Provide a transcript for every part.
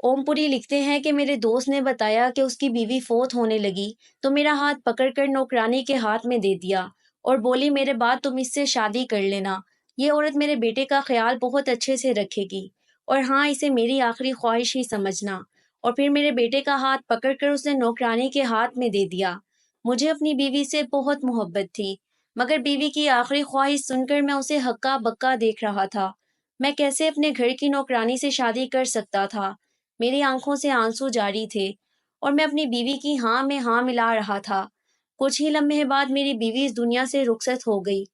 ओम पुरी लिखते हैं कि मेरे दोस्त ने बताया कि उसकी बीवी फोत होने लगी तो मेरा हाथ पकड़कर नौकरानी के हाथ में दे दिया और बोली, मेरे बाद तुम इससे शादी कर लेना। ये औरत मेरे बेटे का ख्याल बहुत अच्छे से रखेगी और हाँ, इसे मेरी आखिरी ख्वाहिश ही समझना। और फिर मेरे बेटे का हाथ पकड़कर उसने नौकरानी के हाथ में दे दिया। मुझे अपनी बीवी से बहुत मोहब्बत थी, मगर बीवी की आखिरी ख्वाहिश सुनकर मैं उसे हक्का बक्का देख रहा था। मैं कैसे अपने घर की नौकरानी से शादी कर सकता था? मेरी आंखों से आंसू जारी थे और मैं अपनी बीवी की हाँ में हाँ मिला रहा था। कुछ ही लम्हे बाद मेरी बीवी इस दुनिया से रुखसत हो गई।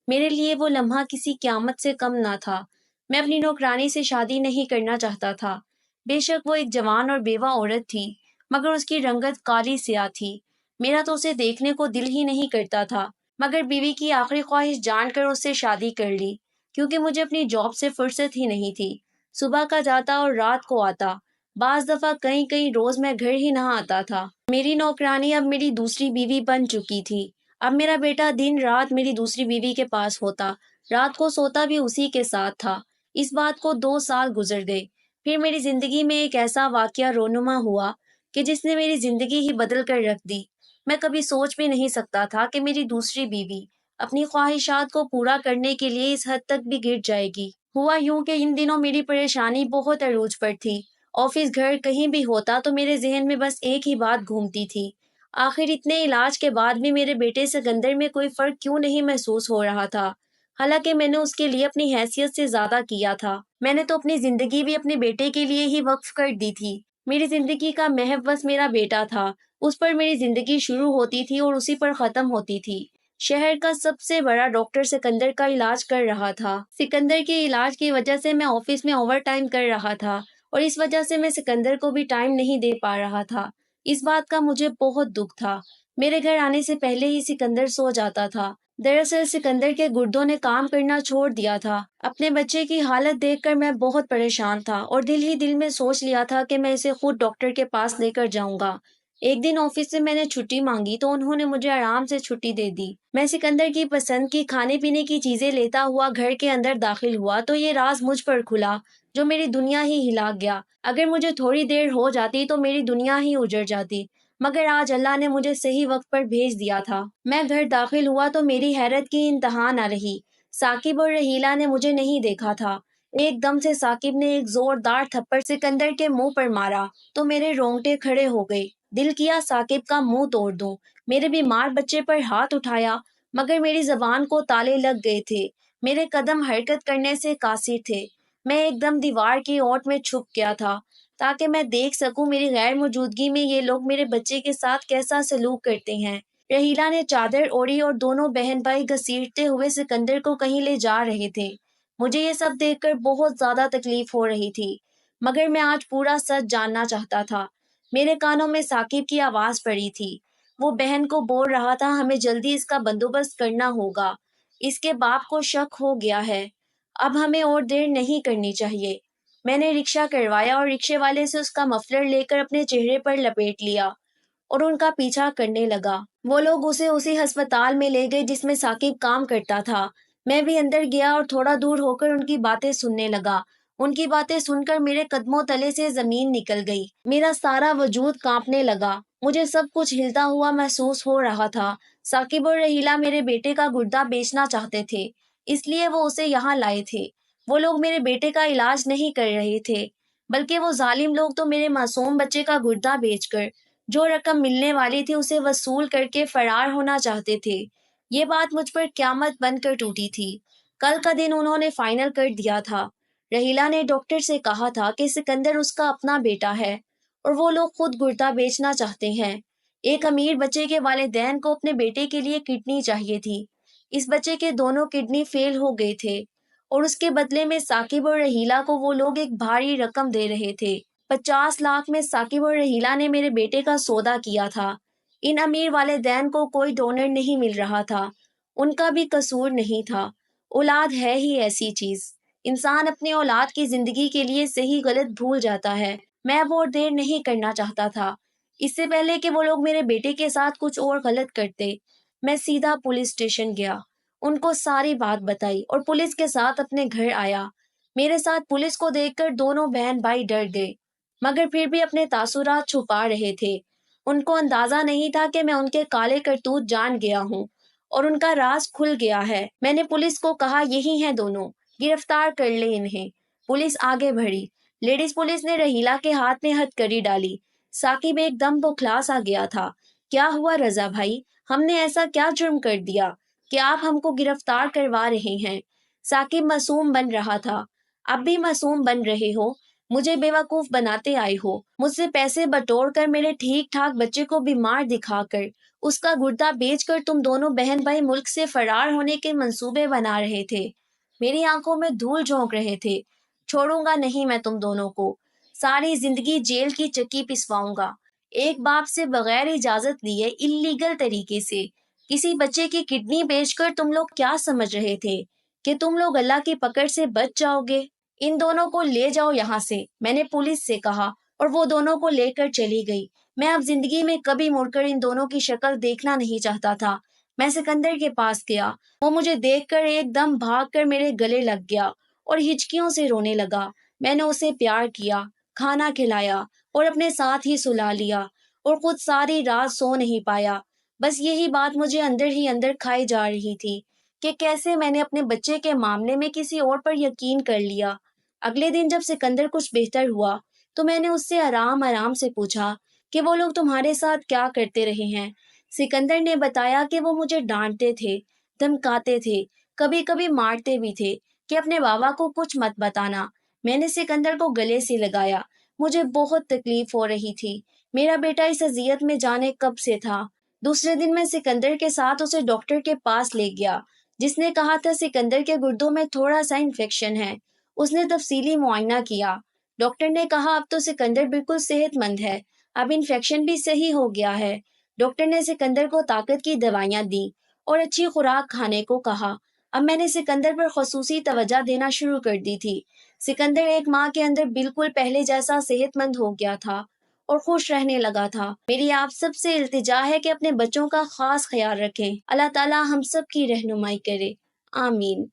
मेरे लिए वो लम्हा किसी क़यामत से कम ना था। मैं अपनी नौकरानी से शादी नहीं करना चाहता था। बेशक वो एक जवान और बेवा औरत थी, मगर उसकी रंगत काली स्याह थी। मेरा तो उसे देखने को दिल ही नहीं करता था, मगर बीवी की आखिरी ख्वाहिश जानकर उससे शादी कर ली, क्योंकि मुझे अपनी जॉब से फुर्सत ही नहीं थी। सुबह का जाता और रात को आता। बाज दफा कई कई रोज मैं घर ही ना आता था। मेरी नौकरानी अब मेरी दूसरी बीवी बन चुकी थी। अब मेरा बेटा दिन रात मेरी दूसरी बीवी के पास होता, रात को सोता भी उसी के साथ था। इस बात को 2 साल गुजर गए। फिर मेरी जिंदगी में एक ऐसा वाकया रोनुमा हुआ कि जिसने मेरी जिंदगी ही बदल कर रख दी। मैं कभी सोच भी नहीं सकता था कि मेरी दूसरी बीवी अपनी ख्वाहिशात को पूरा करने के लिए इस हद तक भी गिर जाएगी। हुआ यूं कि इन दिनों मेरी परेशानी बहुत अरूज पर थी। ऑफिस घर कहीं भी होता तो मेरे जहन में बस एक ही बात घूमती थी, आखिर इतने इलाज के बाद भी मेरे बेटे सिकंदर में कोई फर्क क्यों नहीं महसूस हो रहा था। हालांकि मैंने उसके लिए अपनी हैसियत से ज्यादा किया था। मैंने तो अपनी जिंदगी भी अपने बेटे के लिए ही वक्फ कर दी थी। मेरी जिंदगी का महव बस मेरा बेटा था। उस पर मेरी जिंदगी शुरू होती थी और उसी पर खत्म होती थी। शहर का सबसे बड़ा डॉक्टर सिकंदर का इलाज कर रहा था। सिकंदर के इलाज की वजह से मैं ऑफिस में ओवर टाइम कर रहा था और इस वजह से मैं सिकंदर को भी टाइम नहीं दे पा रहा था। इस बात का मुझे बहुत दुख था। मेरे घर आने से पहले ही सिकंदर सो जाता था। दरअसल सिकंदर के गुर्दों ने काम करना छोड़ दिया था। अपने बच्चे की हालत देखकर मैं बहुत परेशान था और दिल ही दिल में सोच लिया था कि मैं इसे खुद डॉक्टर के पास लेकर जाऊंगा। एक दिन ऑफिस से मैंने छुट्टी मांगी तो उन्होंने मुझे आराम से छुट्टी दे दी। मैं सिकंदर की पसंद की खाने पीने की चीजें लेता हुआ घर के अंदर दाखिल हुआ तो ये राज मुझ पर खुला जो मेरी दुनिया ही हिला गया। अगर मुझे थोड़ी देर हो जाती तो मेरी दुनिया ही उजड़ जाती, मगर आज अल्लाह ने मुझे सही वक्त पर भेज दिया था। मैं घर दाखिल हुआ तो मेरी हैरत की इंतहा न रही। साकिब और रहीला ने मुझे नहीं देखा था। एकदम से साकिब ने एक जोरदार थप्पड़ सिकंदर के मुंह पर मारा तो मेरे रोंगटे खड़े हो गए। दिल किया साकिब का मुंह तोड़ दूं। मेरे बीमार बच्चे पर हाथ उठाया, मगर मेरी जबान को ताले लग गए थे। मेरे कदम हरकत करने से कासिर थे। मैं एकदम दीवार की ओट में छुप गया था ताकि मैं देख सकूं मेरी गैर मौजूदगी में ये लोग मेरे बच्चे के साथ कैसा सलूक करते हैं। रहीला ने चादर ओढ़ी और दोनों बहन भाई घसीटते हुए सिकंदर को कहीं ले जा रहे थे। मुझे ये सब देखकर बहुत ज्यादा तकलीफ हो रही थी, मगर मैं आज पूरा सच जानना चाहता था। मेरे कानों में साकिब की आवाज पड़ी थी। वो बहन को बोल रहा था, हमें जल्दी इसका बंदोबस्त करना होगा। इसके बाप को शक हो गया है। अब हमें और देर नहीं करनी चाहिए। मैंने रिक्शा करवाया और रिक्शे वाले से उसका मफलर लेकर अपने चेहरे पर लपेट लिया और उनका पीछा करने लगा। वो लोग उसे उसी अस्पताल में ले गए जिसमें साकिब काम करता था। मैं भी अंदर गया और थोड़ा दूर होकर उनकी बातें सुनने लगा। उनकी बातें सुनकर मेरे कदमों तले से जमीन निकल गई। मेरा सारा वजूद कांपने लगा। मुझे सब कुछ हिलता हुआ महसूस हो रहा था। साकिब और रहीला मेरे बेटे का गुर्दा बेचना चाहते थे, इसलिए वो उसे यहाँ लाए थे। वो लोग मेरे बेटे का इलाज नहीं कर रहे थे, बल्कि वो जालिम लोग तो मेरे मासूम बच्चे का गुर्दा बेचकर जो रकम मिलने वाली थी उसे वसूल करके फरार होना चाहते थे। ये बात मुझ पर क्यामत बनकर टूटी थी। कल का दिन उन्होंने फाइनल कर दिया था। रहीला ने डॉक्टर से कहा था कि सिकंदर उसका अपना बेटा है और वो लोग खुद गुर्दा बेचना चाहते हैं। एक अमीर बच्चे के वालिदैन को अपने बेटे के लिए किडनी चाहिए थी। इस बच्चे के दोनों किडनी फेल हो गए थे और उसके बदले में साकिब और रहीला को वो लोग एक भारी रकम दे रहे थे। 50 लाख में साकिब और रहीला ने मेरे बेटे का सौदा किया था। इन अमीर वालिदैन को कोई डोनर नहीं मिल रहा था। उनका भी कसूर नहीं था। औलाद है ही ऐसी चीज, इंसान अपनी औलाद की जिंदगी के लिए सही गलत भूल जाता है। मैं अब और देर नहीं करना चाहता था। इससे पहले कि वो लोग मेरे बेटे के साथ कुछ और गलत करते, मैं सीधा पुलिस स्टेशन गया, उनको सारी बात बताई और पुलिस के साथ अपने घर आया। मेरे साथ पुलिस को देखकर दोनों बहन भाई डर गए। مگر پھر بھی اپنے تاثرات چھپا رہے تھے۔ ان کو اندازہ نہیں تھا کہ میں ان کے کالے کرتوت جان گیا ہوں اور ان کا راز کھل گیا ہے۔ میں نے پولیس کو کہا یہی ہیں دونوں، گرفتار کر لیں انہیں۔ پولیس آگے بڑھی۔ لیڈیز پولیس نے رحیلہ کے ہاتھ میں ہتھ کڑی ڈالی۔ ثاقب ایک دم بوکھلا سا گیا تھا۔ کیا ہوا رضا بھائی؟ ہم نے ایسا کیا جرم کر دیا کہ آپ ہم کو گرفتار کروا رہے ہیں؟ ثاقب معصوم بن رہا تھا۔ اب بھی معصوم بن رہے ہو؟ مجھے بیوقوف بناتے آئے ہو، مجھ سے پیسے بٹور کر، میرے ٹھیک ٹھاک بچے کو بیمار دکھا کر، اس کا گردہ بیچ کر تم دونوں بہن بھائی ملک سے فرار ہونے کے منصوبے بنا رہے تھے۔ میری آنکھوں میں دھول جھونک رہے تھے۔ چھوڑوں گا نہیں میں تم دونوں کو، ساری زندگی جیل کی چکی پسواؤں گا۔ ایک باپ سے بغیر اجازت لیے اللیگل طریقے سے کسی بچے کی کڈنی بیچ کر تم لوگ کیا سمجھ رہے تھے کہ تم لوگ اللہ کی پکڑ سے بچ جاؤ گے؟ ان دونوں کو لے جاؤ یہاں سے، میں نے پولیس سے کہا، اور وہ دونوں کو لے کر چلی گئی۔ میں اب زندگی میں کبھی مڑ کر ان دونوں کی شکل دیکھنا نہیں چاہتا تھا۔ میں سکندر کے پاس گیا۔ وہ مجھے دیکھ کر ایک دم بھاگ کر میرے گلے لگ گیا اور ہچکیوں سے رونے لگا۔ میں نے اسے پیار کیا، کھانا کھلایا اور اپنے ساتھ ہی سلا لیا، اور خود ساری رات سو نہیں پایا۔ بس یہی بات مجھے اندر ہی اندر کھائی جا رہی تھی کہ کیسے میں نے اپنے بچے کے معاملے میں کسی اور پر یقین کر لیا۔ اگلے دن جب سکندر کچھ بہتر ہوا تو میں نے اس سے آرام آرام سے پوچھا کہ وہ لوگ تمہارے ساتھ کیا کرتے رہے ہیں۔ سکندر نے بتایا کہ وہ مجھے ڈانٹتے تھے، دھمکاتے تھے، کبھی کبھی مارتے بھی تھے کہ اپنے بابا کو کچھ مت بتانا۔ میں نے سکندر کو گلے سے لگایا۔ مجھے بہت تکلیف ہو رہی تھی۔ میرا بیٹا اس اذیت میں جانے کب سے تھا۔ دوسرے دن میں سکندر کے ساتھ اسے ڈاکٹر کے پاس لے گیا، جس نے کہا تھا سکندر کے گردوں میں تھوڑا سا انفیکشن ہے۔ اس نے تفصیلی معائنہ کیا۔ ڈاکٹر نے کہا اب تو سکندر بالکل صحت مند ہے، اب انفیکشن بھی صحیح ہو گیا ہے۔ ڈاکٹر نے سکندر کو طاقت کی دوائیاں دیں اور اچھی خوراک کھانے کو کہا۔ اب میں نے سکندر پر خصوصی توجہ دینا شروع کر دی تھی۔ سکندر ایک ماہ کے اندر بالکل پہلے جیسا صحت مند ہو گیا تھا اور خوش رہنے لگا تھا۔ میری آپ سب سے التجا ہے کہ اپنے بچوں کا خاص خیال رکھیں۔ اللہ تعالیٰ ہم سب کی رہنمائی کرے، آمین۔